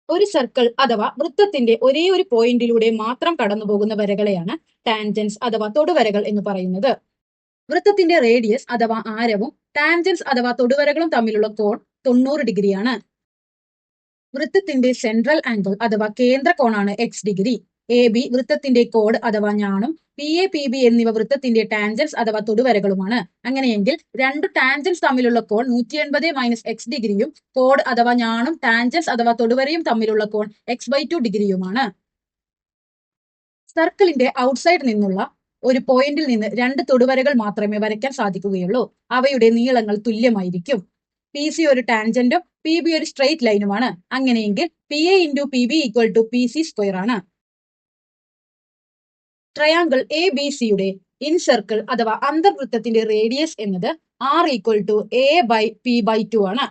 ഒരു സർക്കിൾ അഥവാ വൃത്തത്തിന്റെ ഒരേ ഒരു പോയിന്റിലൂടെ മാത്രം കടന്നു പോകുന്ന വരകളെയാണ് ടാൻജൻസ് അഥവാ തൊടുവരകൾ എന്ന് പറയുന്നത്. വൃത്തത്തിന്റെ റേഡിയസ് അഥവാ ആരവും ടാൻജൻസ് അഥവാ തൊടുവരകളും തമ്മിലുള്ള കോൺ 90 ഡിഗ്രിയാണ്. വൃത്തത്തിന്റെ സെൻട്രൽ ആംഗിൾ അഥവാ കേന്ദ്ര കോണാണ് എക്സ് ഡിഗ്രി. എ ബി വൃത്തത്തിന്റെ കോഡ് അഥവാ ഞാണും പി എ പി ബി എന്നിവ വൃത്തത്തിന്റെ ടാൻജൻസ് അഥവാ തൊടുവരകളുമാണ്. അങ്ങനെയെങ്കിൽ രണ്ട് ടാൻജൻസ് തമ്മിലുള്ള കോൺ 180 - എക്സ് ഡിഗ്രിയും കോഡ് അഥവാ ഞാണും ടാൻജൻസ് അഥവാ തൊടുവരയും തമ്മിലുള്ള കോൺ x/2 ഡിഗ്രിയുമാണ്. സർക്കിളിന്റെ ഔട്ട്സൈഡ് നിന്നുള്ള ഒരു പോയിന്റിൽ നിന്ന് രണ്ട് തൊടുവരകൾ മാത്രമേ വരയ്ക്കാൻ സാധിക്കുകയുള്ളൂ. അവയുടെ നീളങ്ങൾ തുല്യമായിരിക്കും. പി സി ഒരു ടാൻജന്റും പി ബി ഒരു സ്ട്രെയിറ്റ് ലൈനുമാണ്. അങ്ങനെയെങ്കിൽ P A into P B equal to P C square ആണ്. ട്രയാങ്കിൾ എ ബി സിയുടെ ഇൻ സർക്കിൾ അഥവാ അന്തർവൃത്തത്തിന്റെ റേഡിയസ് എന്നത് r ഈക്വൽ ടു a/p/2 ആണ്.